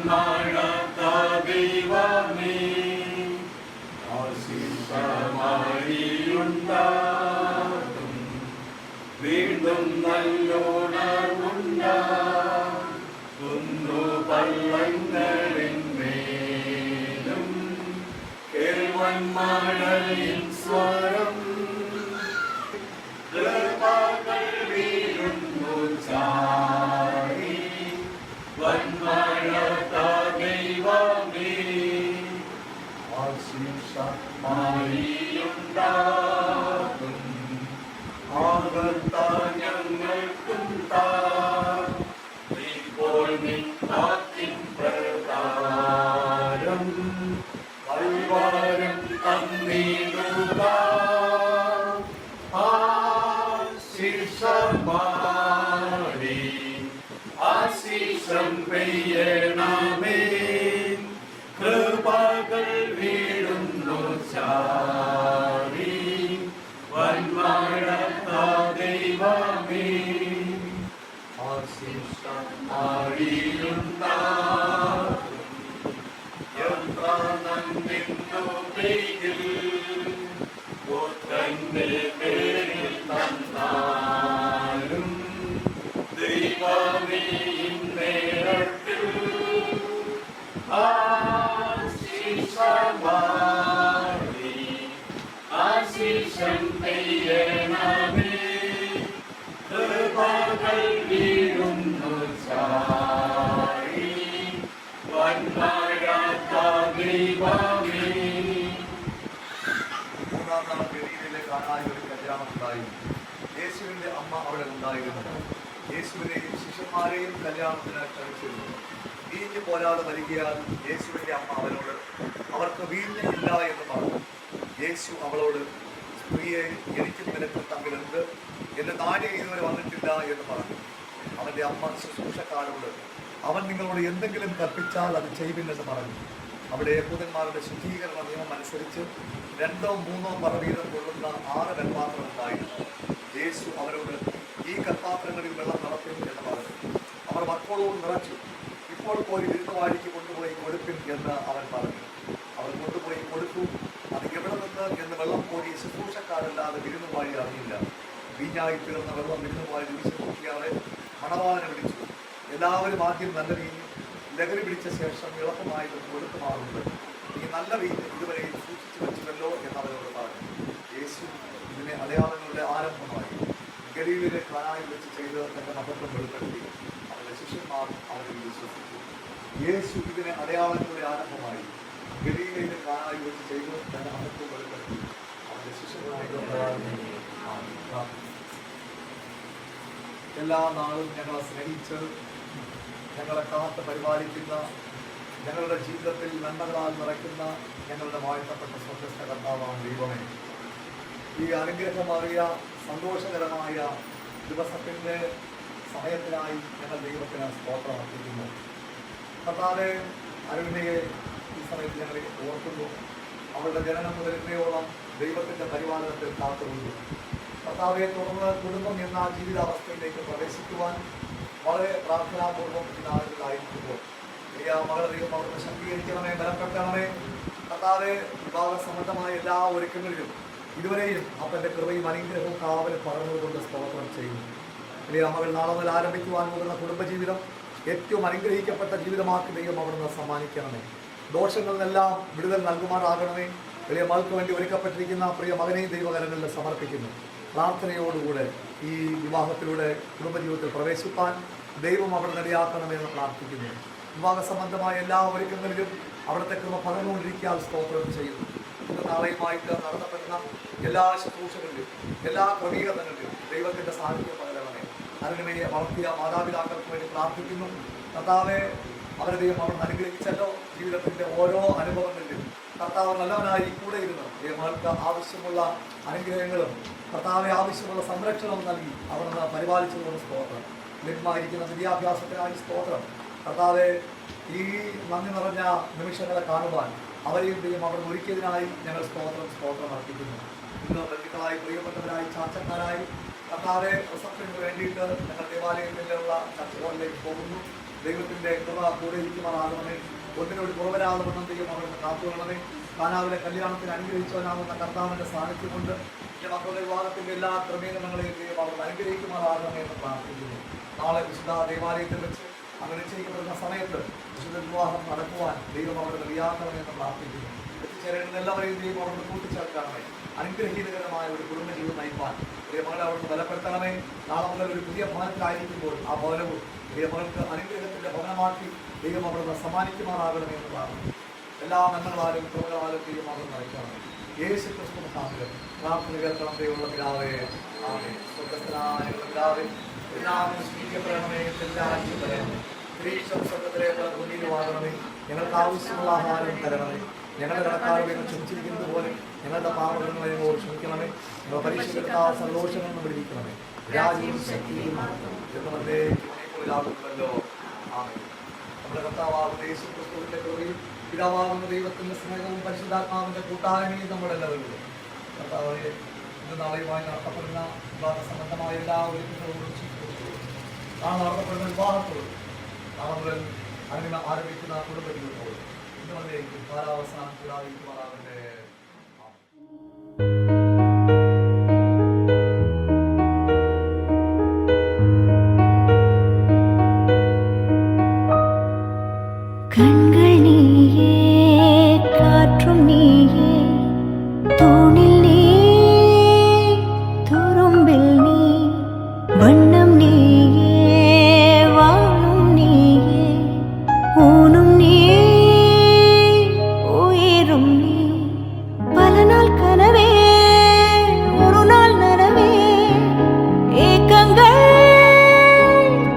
വന്മഴത്താ ദൈവമേ ആശിഷമഴിയുണ്ടാകും വീണ്ടും നല്ലോണമുണ്ടാകുന്നു പള്ളങ്ങളിന്മേലും കേൾവന്മഴയിൻ സ്വരം കൃപകൾ വീഴുന്നു ചാരി വന്മഴത്താ ദൈവമേ ആശിഷമഴിയുണ്ടാകും ആകത്താ ഞങ്ങൾക്കും ഇപ്പോൾ നിൻ പ്രകാരം പരിവാരം തന്നിടുക ആശിഷമാരി ആശിഷം പെയ്യണമേ കൃപകൾ വീഴുന്നു ചാരി വന്മഴത്താ ദൈവമേ ആശിഷമഴിയുണ്ടാകും എത്ര നന്ദിന്നു പെയ്യിൽ പുത്രന്റെ പേരിൽ തന്നാലും ദൈവമേ നേരത്തിൽ ആശിഷമാരി ആശിഷം പെയ്യണമേ കൃപകൾ വീഴുന്നു ചാരി വന്മഴത്താ ദൈവമേ. മൂന്നാം നാൾ ഗലീലയിലെ കാനായിൽ ഒരു കല്യാണമുണ്ടായി. യേശുവിന്റെ അമ്മ അവിടെ ഉണ്ടായിരുന്നു. യേശുവിനെയും ശിഷ്യന്മാരെയും കല്യാണത്തിന് ക്ഷണിച്ചിരുന്നു. വീഞ്ഞ് പോരാതെ വരികയാൽ യേശുവിന്റെ അമ്മ അവരോട് അവർക്ക് വീഞ്ഞ് ഇല്ല എന്ന് പറഞ്ഞു. യേശു അവളോട് സ്ത്രീയെ എനിക്കും നിനക്കും തമ്മിലുണ്ട്, എന്റെ നാഴിക ഇതുവരെ വന്നിട്ടില്ല എന്ന് പറഞ്ഞു. അവന്റെ അമ്മ ശുശ്രൂഷക്കാരോട് അവൻ നിങ്ങളോട് എന്തെങ്കിലും കൽപ്പിച്ചാൽ അത് ചെയ്യുവില്ലെന്ന് പറഞ്ഞു. അവിടെ യഹൂദന്മാരുടെ ശുദ്ധീകരണ നിയമം അനുസരിച്ച് 2 or 3 പറ വീതം കൊള്ളുന്ന 6 കൽപാത്രം ഉണ്ടായിരുന്നു. യേശു അവരോട് ഈ കൽപാത്രങ്ങളിൽ വെള്ളം നിറയ്ക്കും എന്ന് പറഞ്ഞു. അവർ മക്കളോട് നിറച്ചു. ഇപ്പോൾ പോയി വിരുന്നുവാഴിക്ക് കൊണ്ടുപോയി കൊടുക്കും എന്ന് അവൻ പറഞ്ഞു. അവർ കൊണ്ടുപോയി കൊടുത്തു. അത് എവിടെ നിന്ന് എന്ന് വെള്ളം കോരി ശുശ്രൂഷക്കാരല്ലാതെ വിരുന്നുവാഴി അറിയില്ല. വീഞ്ഞായി തീർന്ന വെള്ളം വിരുന്നുവാഴി വീശി നോക്കിയാതെ മണവാളനെ വിളിച്ചു. എല്ലാവരും ആദ്യം നല്ല വീഞ്ഞ് ലഹരി പിടിച്ച ശേഷം എളുപ്പമായത് കൊടുക്കുമാറുണ്ട്. ഈ നല്ല വീഞ്ഞ് ഇതുവരെയും സൂക്ഷിച്ചു വെച്ചുവല്ലോ എന്നവരോട് പറഞ്ഞു. യേശു ഇതിനെ അടയാളങ്ങളുടെ ആരംഭമായി ഗലീലയിലെ കാനായിൽ വെച്ച് ചെയ്ത് തന്റെ മഹത്വം വെളിപ്പെടുത്തി. അവരുടെ ശിഷ്യന്മാർ അവരിൽ വിശ്വസിച്ചു. യേശു ഇതിനെ അടയാളങ്ങളുടെ ആരംഭമായി ഗലീലയിലെ കാനായിൽ വെച്ച് ചെയ്ത് തന്റെ മഹത്വം വെളിപ്പെടുത്തി. അവരുടെ ശിഷ്യന്മാർ എല്ലാ നാളും ഞങ്ങളെ സ്നേഹിച്ച് ഞങ്ങളെ കാത്ത് പരിപാലിക്കുന്ന, ഞങ്ങളുടെ ജീവിതത്തിൽ നന്മകളാൽ നിറയ്ക്കുന്ന ഞങ്ങളുടെ വാഴ്ത്തപ്പെട്ട സ്വർഗ്ഗസ്ഥ കർത്താവാണ് ദൈവമേ. ഈ അനുഗ്രഹമറിയ സന്തോഷകരമായ ദിവസത്തിൻ്റെ സമയത്തിനായി ഞങ്ങൾ ദൈവത്തിന് സ്തോത്രം അർപ്പിക്കുന്നു. കർത്താവേ, അരുണിനെ ഈ സമയത്ത് ഞങ്ങൾ ഓർക്കുന്നു. അവളുടെ ജനനം മുതൽ ഇന്നയോളം ദൈവത്തിൻ്റെ പരിപാലനത്തിൽ കാത്തുകൊണ്ടു. കർത്താവെ, തുടർന്ന് കുടുംബം എന്ന ജീവിതാവസ്ഥയിലേക്ക് പ്രവേശിക്കുവാൻ വളരെ പ്രാർത്ഥനാപൂർവ്വം ഈ നാളുകളായിരിക്കുമ്പോൾ മകളെയും അവിടുന്ന് ശക്തീകരിക്കണമേ, ബലപ്പെടുത്തണമേ. കർത്താവെ, വിവാഹ സംബന്ധമായ എല്ലാ ഒരുക്കങ്ങളിലും ഇതുവരെയും അപ്പൻ്റെ കൃപയും അനുഗ്രഹവും കാവലും പറഞ്ഞുകൊണ്ട് സ്തോത്രം ചെയ്യുന്നു. വലിയ മകൾ നാളെ മുതൽ ആരംഭിക്കുവാൻ പോകുന്ന കുടുംബജീവിതം ഏറ്റവും അനുഗ്രഹിക്കപ്പെട്ട ജീവിതമാക്കി ദൈവം അവിടുന്ന് സമ്മാനിക്കണമേ. ദോഷങ്ങളിൽ നിന്നെല്ലാം വിടുതൽ നൽകുമാറാകണമേ. വലിയ മകൾക്ക് വേണ്ടി ഒരുക്കപ്പെട്ടിരിക്കുന്ന പ്രിയ മകനെയും ദൈവകരങ്ങളിൽ സമർപ്പിക്കുന്നു. പ്രാർത്ഥനയോടുകൂടെ ഈ വിവാഹത്തിലൂടെ കുടുംബജീവിതത്തിൽ പ്രവേശിപ്പാൻ ദൈവം അവിടെ നിലയാക്കണമെന്ന് പ്രാർത്ഥിക്കുന്നു. വിവാഹ സംബന്ധമായ എല്ലാ ഒരുക്കങ്ങളിലും അവിടുത്തെ കൃപ പകർന്നുകൊണ്ടിരിക്കാൻ സ്തോത്രം ചെയ്യുന്നു. ഇന്ന് നാളെയുമായിട്ട് നടത്തപ്പെടുന്ന എല്ലാ ശുശ്രൂഷകളിലും എല്ലാ ക്രമീകരണങ്ങളിലും ദൈവത്തിൻ്റെ സാന്നിധ്യം പകരണമേ. അരുണിമയെ വളർത്തിയ മാതാപിതാക്കൾക്ക് വേണ്ടി പ്രാർത്ഥിക്കുന്നു. കർത്താവെ, അവരെ ദൈവം അവിടെ അനുഗ്രഹിച്ചല്ലോ. ജീവിതത്തിൻ്റെ ഓരോ അനുഭവങ്ങളിലും കർത്താവ് നല്ലവനായി കൂടെ ഇരുന്ന് ദൈവങ്ങൾക്ക് ആവശ്യമുള്ള അനുഗ്രഹങ്ങളും കർത്താവെ ആവശ്യമുള്ള സംരക്ഷണവും നൽകി അവിടുന്ന് പരിപാലിച്ചതുകൊണ്ട് സ്തോത്രം. ലഭ്യമായിരിക്കുന്ന വിദ്യാഭ്യാസത്തിനായി സ്തോത്രം. കർത്താവെ, ഈ നന്ദി നിറഞ്ഞ നിമിഷങ്ങളെ കാണുവാൻ അവരെയും ദൈവം അവർ ഒരുക്കിയതിനായി ഞങ്ങൾ സ്തോത്രം അർപ്പിക്കുന്നു. ഇന്ന് ബന്ധുക്കളായി പ്രിയപ്പെട്ടവരായി ചാർച്ചക്കാരായി കർത്താവെ റിസപ്ഷന് വേണ്ടിയിട്ട് ഞങ്ങൾ ദേവാലയത്തിലുള്ള ചർച്ച ഹോളിലേക്ക് പോകുന്നു. ദൈവത്തിന്റെ കൃപ കൂടെ ഇരിക്കുമാറാകണമേ. ഒന്നിനോട് കുറവരാതെ വണ്ണം ദൈവം അവിടുന്ന് കാത്തുകൊള്ളണമേ. കാനാവിലെ കല്യാണത്തിന് അനുഗ്രഹിച്ചവനാകുന്ന കർത്താവിന്റെ സാന്നിധ്യം കൊണ്ട് ഈ മക്കളുടെ വിവാഹത്തിന്റെ എല്ലാ ക്രമീകരണങ്ങളെയും ദൈവം അവർ അനുഗ്രഹിക്കുമാറാകണമേ എന്ന് പ്രാർത്ഥിക്കുന്നു. നാളെ വിശുദ്ധ ദേവാലയത്തിൽ വെച്ച് അങ്ങനെ നിശ്ചയിക്കപ്പെടുന്ന സമയത്ത് വിശുദ്ധ വിവാഹം നടക്കുവാൻ ദൈവം അവിടുന്ന് വിയാക്കണമേ എന്ന് പ്രാർത്ഥിക്കുന്നു. എത്തിച്ചേരുന്ന എല്ലാവരെയും ദൈവം അവിടുന്ന് കൂട്ടിച്ചേർക്കണമേ. അനുഗ്രഹീതകരമായ ഒരു കുടുംബ ജീവിതം നയിപ്പാൻ ദൈവമകളെ അവിടുന്ന് ബലപ്പെടുത്തണമേ. നാളെ മുതൽ ഒരു പുതിയ ഭവനത്തിലായിരിക്കുമ്പോൾ ആ ഭവനവും ദൈവമകൾക്ക് അനുഗ്രഹത്തിന്റെ ഭവനമാക്കി ദൈവം അവിടുന്ന് സമ്മാനിക്കുമാറാകണമേ എന്ന് പ്രാർത്ഥിക്കുന്നു. എല്ലാ നന്മകളാലും കൃപകളാലും ദൈവം അവിടുന്ന് നയിക്കണമേ. യേശു ക്രിസ്തു മുഖാന്തരം പ്രാർത്ഥന കേൾക്കണം. ദൈവമുള്ള പിതാവേ, ആമേൻ. സ്വർഗ്ഗസ്ഥനായ ഞങ്ങളുടെ പിതാവേ, നാമം സ്തുതിക്കപ്പെടണമേ. രാജ്യം വരണമേ. സ്വർഗ്ഗത്തിലെ പോലെ ഭൂമിയിലുമാകണമേ. ഞങ്ങൾക്ക് ആവശ്യമുള്ള ആഹാരം തരണമേ. ഞങ്ങളുടെ കടക്കാരെ ക്ഷമിച്ചിരിക്കുന്നത് പോലെ ഞങ്ങളുടെ പാപങ്ങളെ ക്ഷമിക്കണമേ. ഞങ്ങളുടെ പരീക്ഷകൾക്ക് സന്തോഷങ്ങൾ പിടിപ്പിക്കണമേ. രാജ്യവും ശക്തിയും എന്നവരുടെയാകുമല്ലോ. ആമേൻ. നമ്മുടെ കർത്താവാകുന്ന യേശു ക്രിസ്തുവിന്റെ കൃപയും പിതാവാകുന്ന ദൈവത്തിന്റെ സ്നേഹവും പരിശുദ്ധാത്മാവിന്റെ കൂട്ടായ്മയും നമ്മളെല്ലാവരും കർത്താവെ ഇന്ന് നാളെയുമായി നടത്തപ്പെടുന്ന വിവാഹ സംബന്ധമായ എല്ലാ ഒരുക്കങ്ങളോടും നാളെ നടത്തപ്പെടുന്ന വിവാഹത്തോടും നാളെ മുതൽ അങ്ങനെ ആരംഭിക്കുന്ന കുടുംബ ജീവിതത്തോടും ഇന്നുവരേക്കും കാലാവസാനം കൂടാതിരിക്കുമാറാകട്ടെ. கண்கள் நீயே, காற்றும் நீயே, தூணில் நீ, துரும்பில் நீ, வண்ணம் நீயே, வானும் நீயே, ஊனும் நீ, உயிரும் நீ. பல நாள் கனவே, ஒரு நாள் நனவே, ஏக்கங்கள்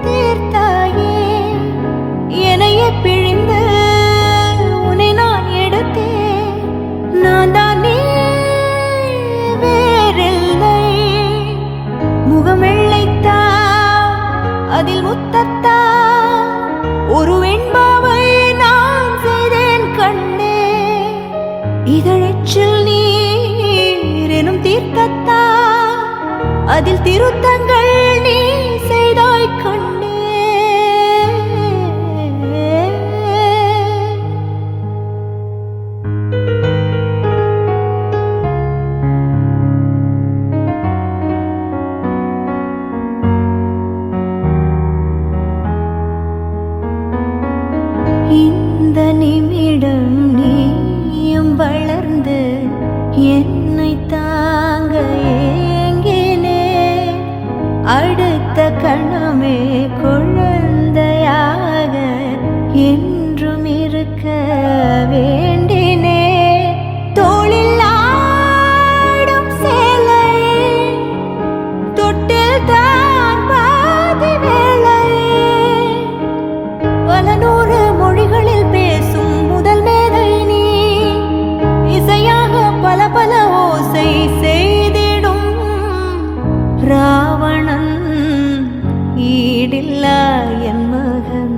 தீர்த்தாயே, என்னையே பிழிந்து நான் தான் நீ வேறில்லை. முகம் வெள்ளைத்தா அதில் முத்தத்தா ஒரு வெண்பாவை நான் செய்தேன் கண்ணே. இதழச்சில் நீர் எனும் தீர்க்கத்தா அதில் திருத்தங்கள் நீ செய்தாய் கண்ணே. இந்த நிமிடம் நீயும் வளர்ந்து என்னை தாங்க ஏங்கினே. அடுத்த கணமே குழந்தையாக என்றும் இருக்க வேண்டினே. தோளில் ஆடும் சேலை தொட்டில் தான் பாதி வேலை. பல நூறு மொழிகளில் பேசும் முதல் மேதை நீ. இசையாக பல பல ஓசை செய்திடும் ராவணன் ஈடில்லா என் மகன்.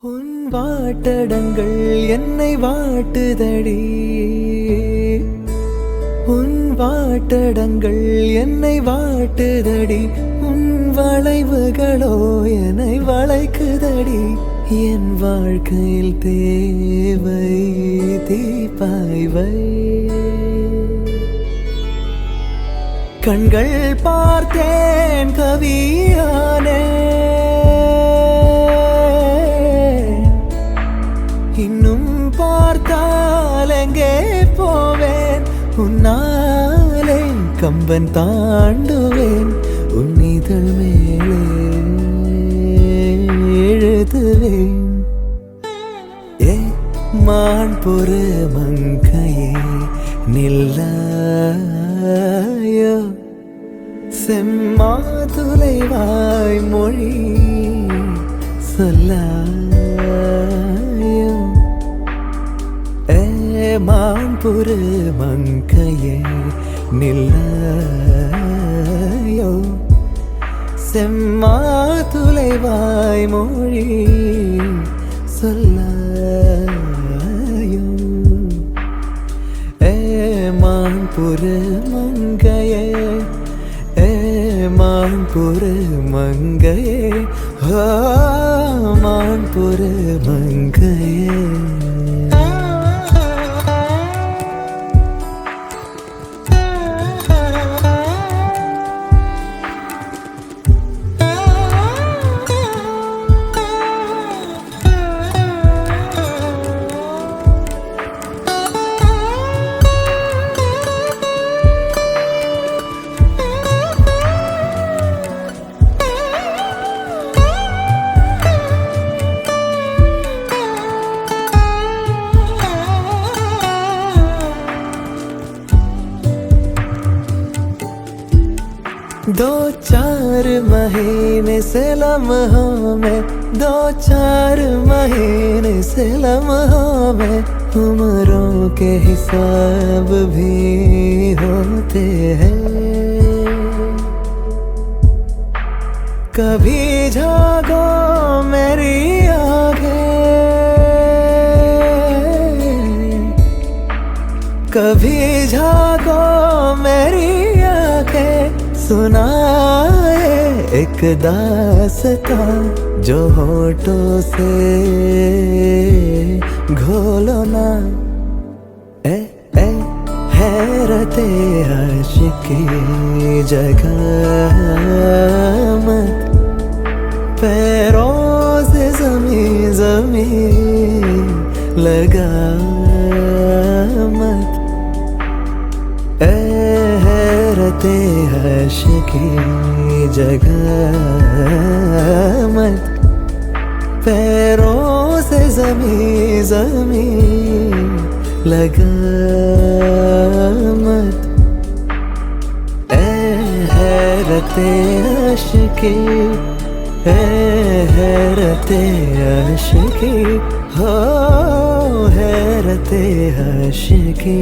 உன் வாட்டடங்கள் என்னை வாட்டுதடி. உன் வாட்டடங்கள் என்னை வாட்டுதடி. உன் வளைவுகளோ என்னை வளைக்குதடி. என் வாழ்க்கையில் தேவை தீபாய்வை. கண்கள் பார்த்தேன் கவியானே. இன்னும் பார்த்தால் எங்கே போவேன். உன்னாலே கம்பன் தாண்டுவேன். உன் இதழ் மேலே எழுதுவேன். ஏ மான் பொறு மங்கையே நில்லாயோ. செம்மாதுளை வாய் மொழி சொல்லாயோ. ஏ மான் பொறு மங்கையே நில்லாயோ. செம்மாதுளை வாய் மொழி சொல்லாயோ. ஏ மான் பொறு மங்கையே, ஏ மான் பொறு மங்கையே ஓ மான்புற மங்கையே दो चार महीने से लम्हों में, दो चार महीने से लम्हों में उम्रों के हिसाब भी होते हैं। कभी जागो मेरी आंखें, कभी जागो मेरी आंखें, सुनाए एक दास्तां जो होठों से घोलो ना। ए ए हैरते आशिकी जगह मत, पैरों से ज़मीं ज़मीं लगा मत। हैरते आशिकी जगह मत, पैरों से ज़मीं ज़मीं लगा मत। हैरते आशिकी, हैरते आशिकी, हो हैरते आशिकी।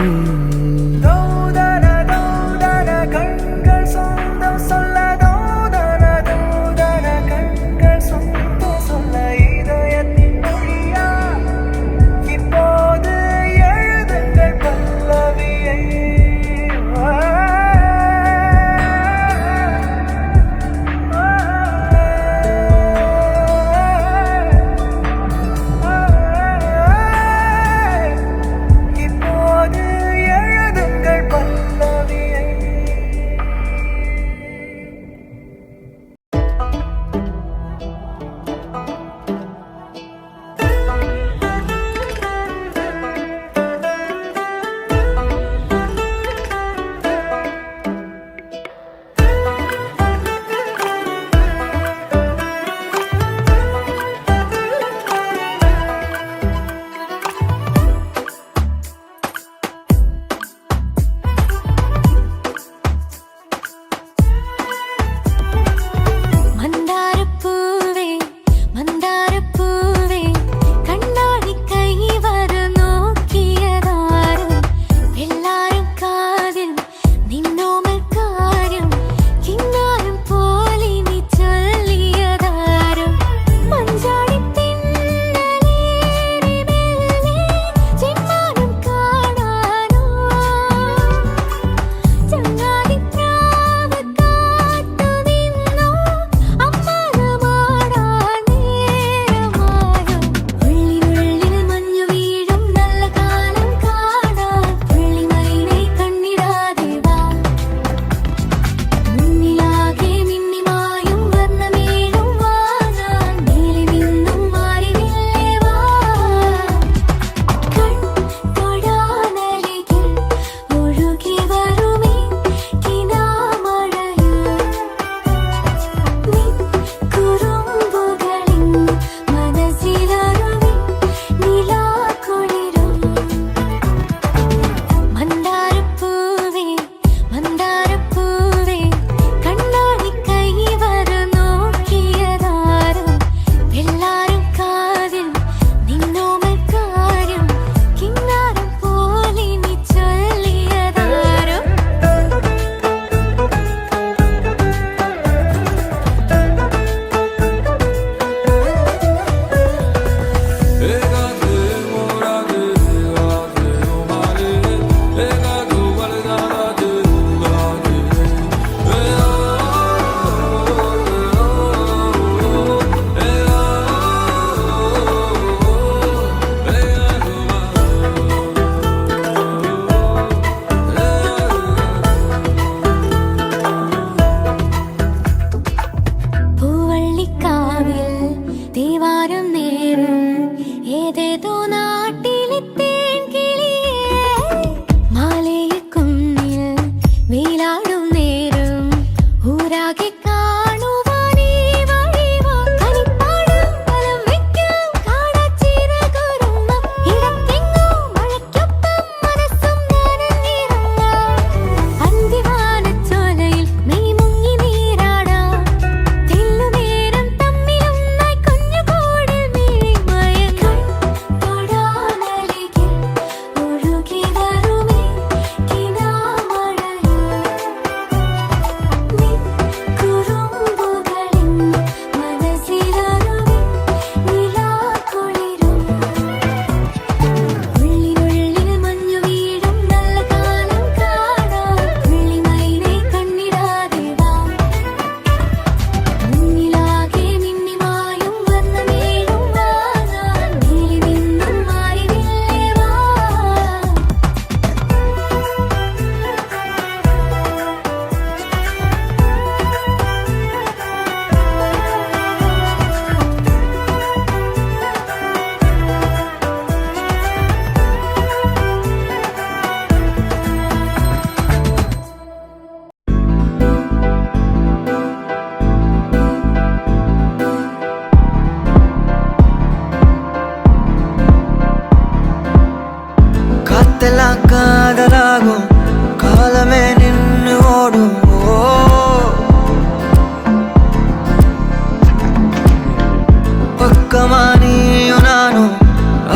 தூக்கமா நீயும் நானும்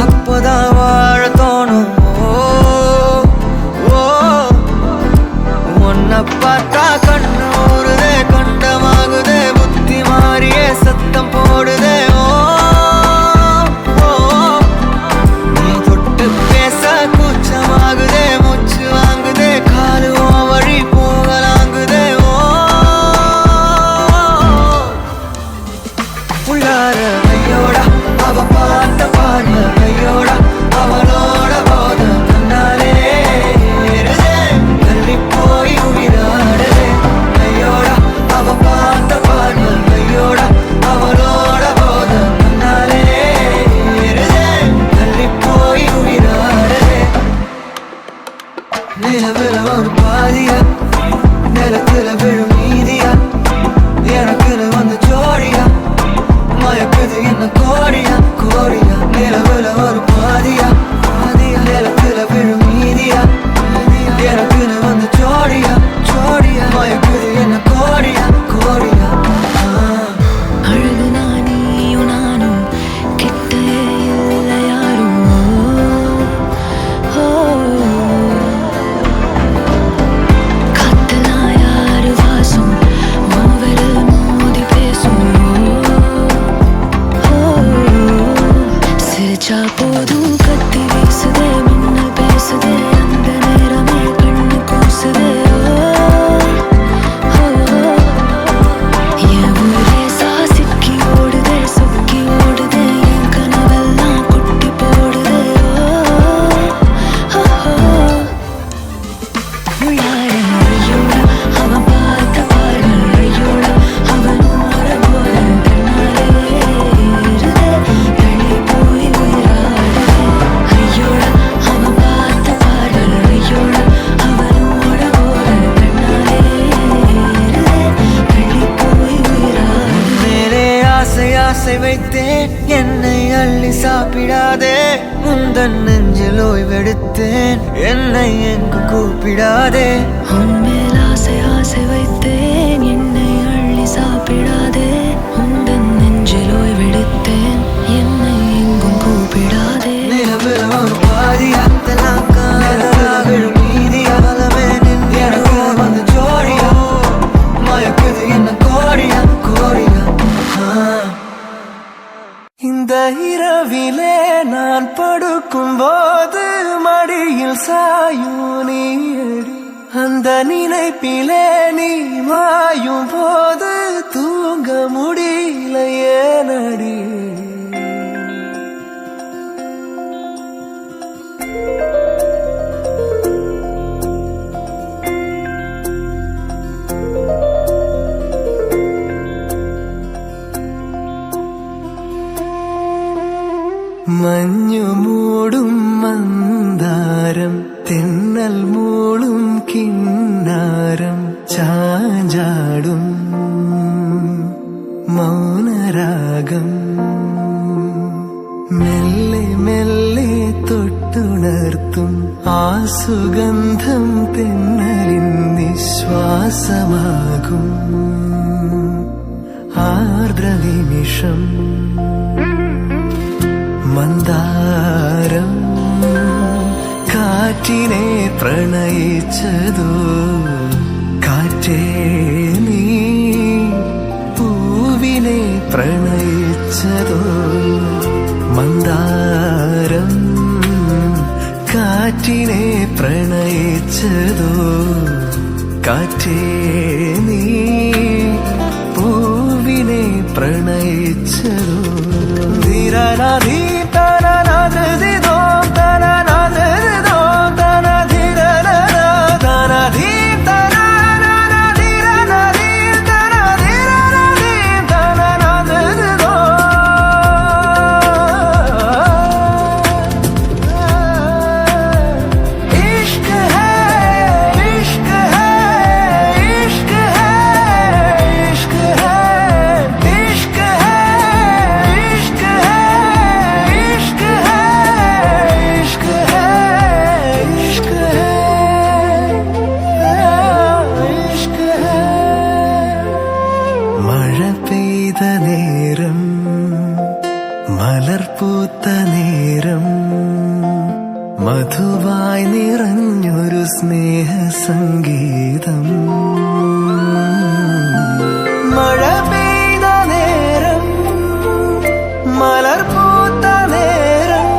அப்பதான் வாழ தோணும். உன்னை பார்த்தா கண்ணு ஊறுதே, கண்டமாகுதே, புத்தி மாறியே சத்தம் போடுதே. நீ தொட்டு பேச கூச்சமாகுதே, மூச்சு வாங்குதே, காலு வழி போகலாங்குதே. உள்ளார ஐயோடா அவ பார்த்த பார்வை, ஐயோடா அவளோட போத கண்ணாலே தள்ளி போய் உயிராடுதே. ஐயோடா அவ பார்த்த பார்வை, ஐயோடா அவளோட போத கண்ணாலே தள்ளி போய் உயிராடுதே. நிலவுல ஒரு பாதியா, நிலத்துல விழும் மீதியா, எனக்குன்னு வந்து ஜோடியா, மயக்குது என்ன கோடியா கோடியா. நிலவுல ஒரு பாதியா பாதியா, நிலத்துல விழும் மீதியா, எனக்குன்னு வந்து ஜோடியா ஜோடியா, மயக்குது என்ன கோடியா கோடியா. அழகு நானியும் நானும் கிட்டே இல்லை யாரும். காத்தலா யாரு வாசம் மோவரில் மோதி பேசும். சிரிச்சா போதும் கத்தி வீசுதே, மின்னல் பேசுதே, அந்த நேரமே கண்ணு கூசுதே. என் ஊரே சாசிக்கி ஓடுதே, சொக்கி ஓடுதே, என் கனவெல்லாம் குட்டி போடுதே. உள்ளார ஐயோடா அவன் பார்த்த பார்வை, ஐயோடா அவன் ஓர போல தன்னாலே ஏறுதே, தள்ளி போய் உயிராடுதே. ஐயோடா அவன் பார்த்த பார்வை, ஐயோடா அவன் ஓர போல தன்னாலே ஏறுதே, தள்ளி போய் உயிராடுதே. மேலே ஆசை ஆசை வைத்தேன், என்னை அள்ளி சாப்பிடாதே. உந்தன் நெஞ்சில் ஓய்வெடுத்தேன், என்னை எங்கு கூப்பிடாதே. உன்மேல் ஆசை ஆசை வைத்தேன், என்னை அள்ளி சாப்பிடாதே. உந்தன் நெஞ்சில் ஓய்வெடுத்தேன், என்னை எங்கும் கூப்பிடாதே. நிலவுல ஒரு பாதியா, நிலத்துல விழும் மீதியா, பலமே நின்று எனக்கு வந்து ஜோடியா, மயக்குது என்ன கோடியா கோடியா. இந்த இரவிலே நான் படுக்கும் போது மடியில் சாயும் நீடி, அந்த நினைப்பிலே நீ மாயும் போது தூங்க முடியல ஏனடி. മഞ്ഞു മൂടും മന്ദാരം, തെന്നൽ മൂളും കിന്നാരം, ചാഞ്ചാടും മൗനരാഗം, മെല്ലെ മെല്ലെ തൊട്ടുണർത്തും ആ സുഗന്ധം തെന്നലിൻ നിശ്വാസമാകും ആർദ്രനിമിഷം. മന്ദാരം കാറ്റിനെ പ്രണയിച്ചതോ, കാറ്റേ നീ പൂവിനെ പ്രണയിച്ചതോ. മന്ദാരം കാറ്റിനെ പ്രണയിച്ചതോ, കാറ്റേ നീ പൂവിനെ പ്രണയിച്ചതോ. ധീരനാധീ തനനാധൃതിദോ തനനാധൃതിദോ തനധീരനാ തനധീ തനനാധീരനാധീ തനധീരനാധീ തനനാധൃതിദോ. इश्क है इश्क है इश्क है इश्क है इश्क है इश्क है इश्क है മലർപൂത്ത നേരം മധുവായി നിറഞ്ഞൊരു സ്നേഹ സംഗീതം. മഴ പെയ്ത നേരം മലർപൂത്ത നേരം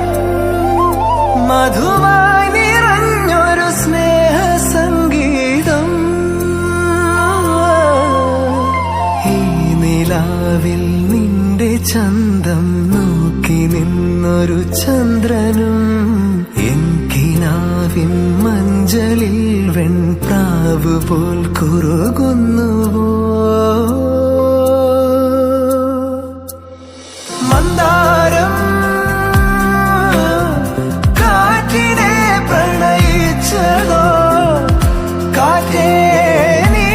മധുവായി നിറഞ്ഞൊരു സ്നേഹ സംഗീതം. ഈ നിലാവിൽ നിന്റെ ചന്തം നോക്കി നിന്നൊരു ചന്ദ്രനും എൻകിനാവിൻ മഞ്ചലിൽ വെൺപ്രാവ് പോൽ കുറുകുന്നുവോ. മന്ദാരം കാറ്റിനെ പ്രണയിച്ചതോ, കാറ്റേ നീ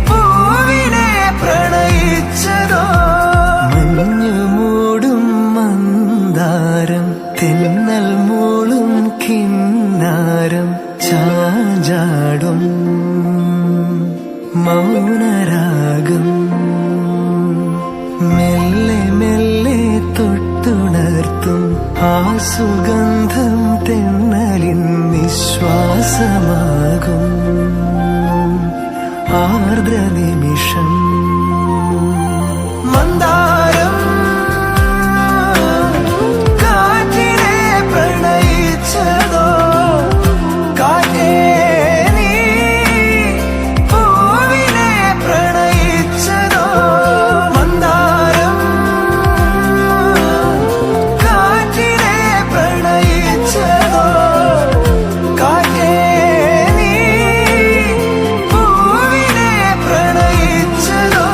പൂവിനെ പ്രണയിച്ചതോ. മഞ്ഞു മൂടും മന്ദാരം തെന്നൽ മൂളും കിന്നാരം ചാഞ്ചാടും മൗനരാഗം. മെല്ലെ മെല്ലെ തൊട്ടുണർത്തും ആ സുഗന്ധം തെന്നലിൻ നിശ്വാസമാകും. ആർദ്ര നിമിഷം മന്ദാരം കാറ്റിനെ പ്രണയിച്ചതോ, കാറ്റേ നീ പൂവിനെ പ്രണയിച്ചതോ. മന്ദാരം കാറ്റിനെ പ്രണയിച്ചതോ, കാറ്റേ നീ പൂവിനെ പ്രണയിച്ചതോ.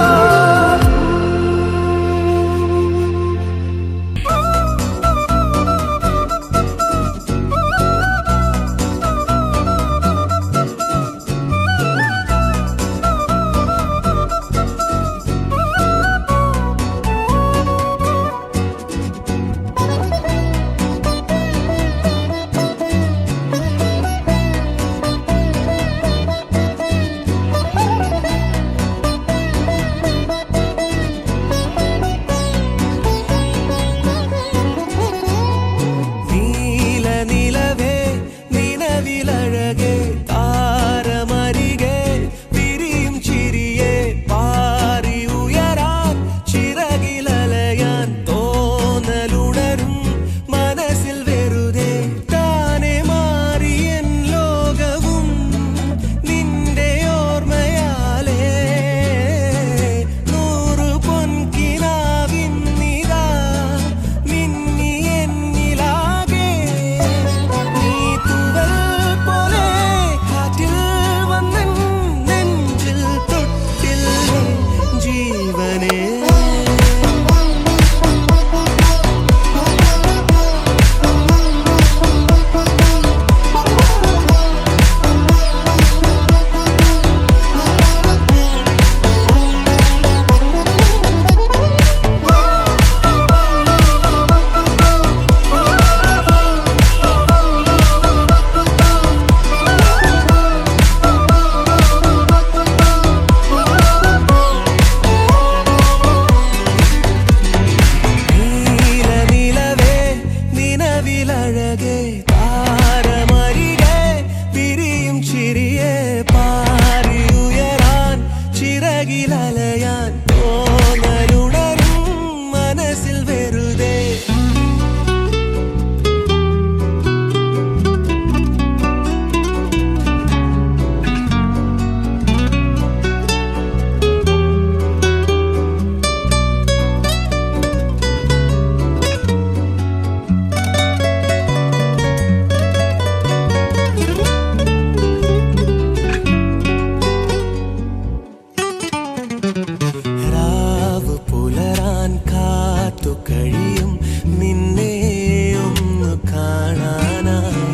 നീലനിലവേ നിലവിലഴകേ താരമരികെ വിരിയും ചിരിയെ പാറി ഉയരാൻ ചിറകിലലയാൻ തോന്നലുണരും മനസ്സിൽ വെറുതെ താനെ മാറിയൻ ലോകവും നിന്റെ ഓർമ്മയാലേ. 100 പൊൻകിനാവിൻ നിതാ മിന്നി എന്നിലാകെ. നീ തൂവൽ പോലെ കാറ്റിൽ വന്നൻ നെഞ്ചിൽ തൊട്ടില്ലേ ജീവനേ. നീലനിലവേ നിലവിലഴകേ താരമരികെ വിരിയും ചിരിയെ പാറി ഉയരാൻ ചിറകിലലയാൻ തോന്നലുണരും മനസ്സിൽ വെറുതെ. രാവ് പുലരാൻ കാത്തു കഴിയും നിന്നെ ഒന്ന് കാണാനായി.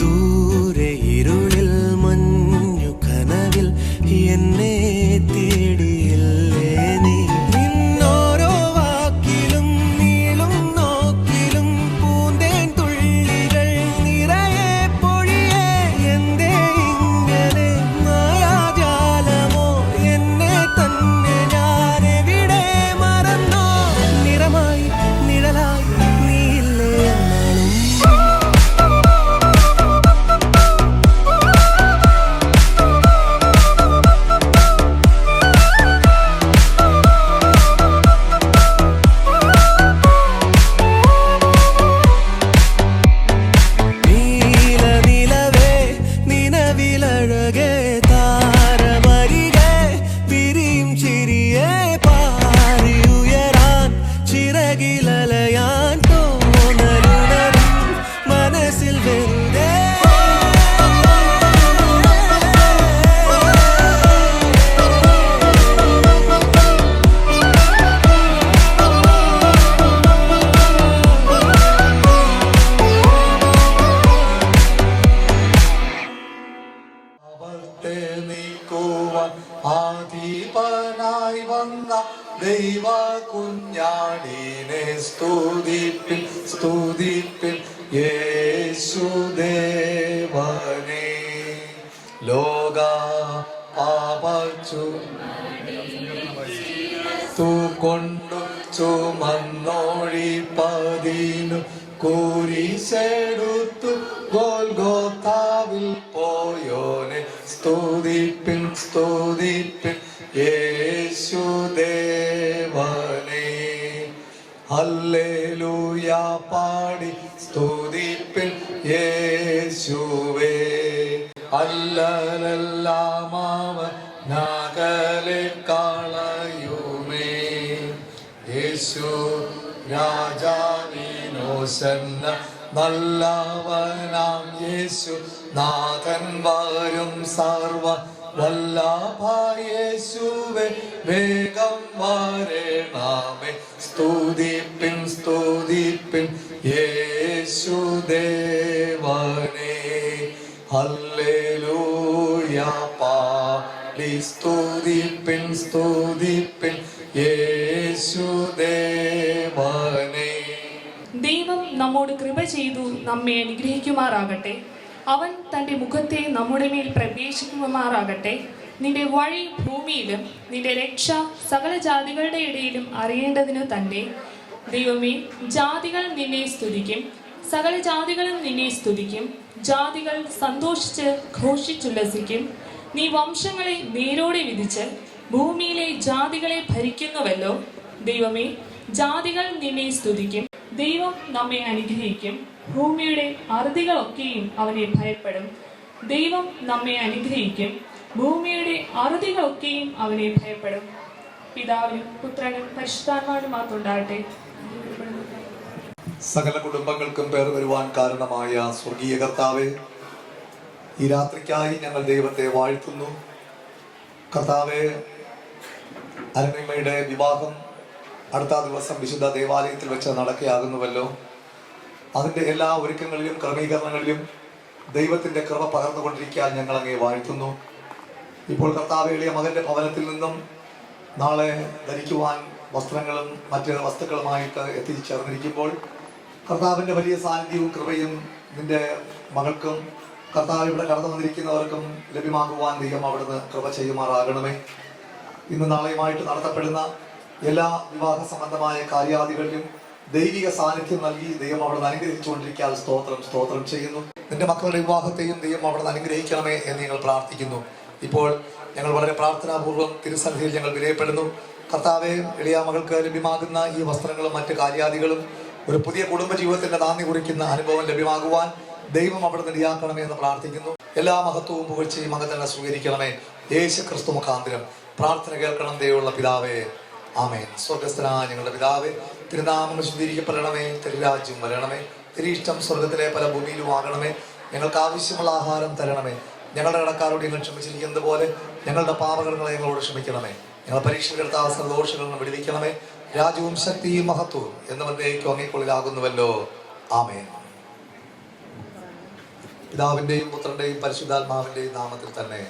ദൂരെ ഇരുളിൽ മഞ്ഞു കനവിൽ എന്നെ തേടിയില്ലേ നീ. നിന്നോരോ വാക്കിലും നീളും നോക്കിലും പൂന്തേൻ തുള്ളികൾ നിറയെ പൊഴിയേ. എന്തേ ഇങ്ങനെ മായാജാലമോ എന്നെ തന്നെ ഞാനെവിടെ മറന്നോ. നിറമായി പാടിനെ സ്തുതിപ്പിൻ സ്തുതിപ്പിൻ യേശുദേവനെ. ലോക പാപച്ചു കൊണ്ടു ചുമന്നൊഴിപ്പതിനു കുരിശെടുത്തു ഗോൽഗോത്താവിൽ പോയോനെ. സ്തുതിപ്പിൻ സ്തുതിപ്പിൻ യേശുദേവനെ. ഹല്ലേലൂയ പാടി സ്തുതിപ്പിൻ യേശുവേ. അല്ലലെല്ലാം അവനകലെ കളയുമേ. യേശു രാജാവിനോശന്ന നല്ലവനാം യേശു നാഥൻ വരും സർവ വല്ലഭ യേശുവേ വേഗം വരണമേ. സ്തുതിപ്പിൻ സ്തുതിപ്പിൻ യേശുദേവനെ. ഹല്ലേലൂയ പാടി സ്തുതിപ്പിൻ സ്തുതിപ്പിൻ യേശുദേവനെ. ദൈവം നമ്മോട് കൃപ ചെയ്തു നമ്മെ അനുഗ്രഹിക്കുമാറാകട്ടെ. അവൻ തൻ്റെ മുഖത്തെ നമ്മുടെ മേൽ പ്രവേശിക്കുമാറാകട്ടെ. നിന്റെ വഴി ഭൂമിയിലും നിന്റെ രക്ഷ സകല ജാതികളുടെ ഇടയിലും അറിയേണ്ടതിനു തന്നെ. ദൈവമേ, ജാതികൾ നിന്നെ സ്തുതിക്കും, സകല ജാതികളും നിന്നെ സ്തുതിക്കും. ജാതികൾ സന്തോഷിച്ച് ഘോഷിച്ചുല്ലസിക്കും. നീ വംശങ്ങളെ നേരോടെ വിധിച്ച് ഭൂമിയിലെ ജാതികളെ ഭരിക്കുന്നുവല്ലോ. ദൈവമേ, ജാതികൾ നിന്നെ സ്തുതിക്കും. ദൈവം നമ്മെ അനുഗ്രഹിക്കും. ഭൂമിയുടെ അറുതികളൊക്കെയും അവനെ ഭയപ്പെടും. ദൈവം നമ്മെ അനുഗ്രഹിക്കും. ഭൂമിയുടെ അറുതികളൊക്കെയും അവനെ ഭയപ്പെടും. പിതാവിനും പുത്രനും പരിശുദ്ധാത്മാവുമായിട്ടുണ്ടാകട്ടെ. സകല കുടുംബങ്ങൾക്കും പേർ വരുവാൻ കാരണമായ സ്വർഗീയ കർത്താവേ, ഈ രാത്രിക്കായി ഞങ്ങൾ ദൈവത്തെ വാഴ്ത്തുന്നു. കർത്താവേ, അരുണിമയുടെ വിവാഹം അടുത്ത ദിവസം വിശുദ്ധ ദേവാലയത്തിൽ വെച്ച് നടക്കുകയാകുന്നുവല്ലോ. അതിൻ്റെ എല്ലാ ഒരുക്കങ്ങളിലും ക്രമീകരണങ്ങളിലും ദൈവത്തിൻ്റെ കൃപ പകർന്നുകൊണ്ടിരിക്കാൻ ഞങ്ങൾ അങ്ങേ വാഴ്ത്തുന്നു. ഇപ്പോൾ കർത്താവേ, എളിയ മകൻ്റെ ഭവനത്തിൽ നിന്നും നാളെ ധരിക്കുവാൻ വസ്ത്രങ്ങളും മറ്റ് വസ്തുക്കളുമായിട്ട് എത്തിച്ചേർന്നിരിക്കുമ്പോൾ കർത്താവിൻ്റെ വലിയ സാന്നിധ്യവും കൃപയും നിന്റെ മകൾക്കും കർത്താവ് ഇവിടെ കടന്നു വന്നിരിക്കുന്നവർക്കും ലഭ്യമാകുവാൻ ദൈവം അവിടുന്ന് കൃപ ചെയ്യുമാറാകണമേ. ഇന്ന് നാളെയുമായിട്ട് നടത്തപ്പെടുന്ന എല്ലാ വിവാഹ സംബന്ധമായ കാര്യാദികളിലും ദൈവിക സാന്നിധ്യം നൽകി ദൈവം അവിടുന്ന് അനുഗ്രഹിച്ചുകൊണ്ടിരിക്കാൻ സ്തോത്രം ചെയ്യുന്നു. നിന്റെ മക്കളുടെ വിവാഹത്തെയും ദൈവം അവിടുന്ന് അനുഗ്രഹിക്കണമേ എന്ന് ഞങ്ങൾ പ്രാർത്ഥിക്കുന്നു. ഇപ്പോൾ ഞങ്ങൾ വളരെ പ്രാർത്ഥനാപൂർവ്വം തിരുസന്നിധിയിൽ ഞങ്ങൾ വിലയപ്പെടുന്നു. കർത്താവെ, എളിയ മകൾക്ക് ലഭ്യമാകുന്ന ഈ വസ്ത്രങ്ങളും മറ്റ് കാര്യാദികളും ഒരു പുതിയ കുടുംബജീവിതത്തിന്റെ നാന്ദി കുറിക്കുന്ന അനുഭവം ലഭ്യമാകുവാൻ ദൈവം അവിടുന്ന് ഇടയാക്കണമേ എന്ന് പ്രാർത്ഥിക്കുന്നു. എല്ലാ മഹത്വവും പുകഴ്ചയും അങ്ങ് തന്നെ സ്വീകരിക്കണമേ. യേശു ക്രിസ്തു മുഖാന്തരം പ്രാർത്ഥന കേൾക്കണം ദൈവമുള്ള പിതാവേ, ആമേൻ. സ്വർഗസ്ഥനായ ഞങ്ങളുടെ പിതാവേ, തിരുനാമം ശുദ്ധീകരിക്കപ്പെടണമേ. തിരുരാജ്യം വരണമേ. തിരിഷ്ടം സ്വർഗത്തിലെ പല ഭൂമിയിലും ആകണമേ. ഞങ്ങൾക്ക് ആവശ്യമുള്ള ആഹാരം തരണമേ. ഞങ്ങളുടെ കടക്കാരോട് ഞങ്ങൾ ക്ഷമിച്ചിരിക്കുന്നത് പോലെ ഞങ്ങളുടെ പാപകടങ്ങളെ ഞങ്ങളോട് ക്ഷമിക്കണമേ. ഞങ്ങൾ പരീക്ഷകർത്താ സർദോഷങ്ങളിൽ വിടുവിക്കണമേ. രാജ്യവും ശക്തിയും മഹത്വവും എന്നവന്നേക്കും അങ്ങേക്കുള്ളിലാകുന്നുവല്ലോ. ആമേൻ. പിതാവിന്റെയും പുത്രന്റെയും പരിശുദ്ധാത്മാവിന്റെയും നാമത്തിൽ തന്നെ.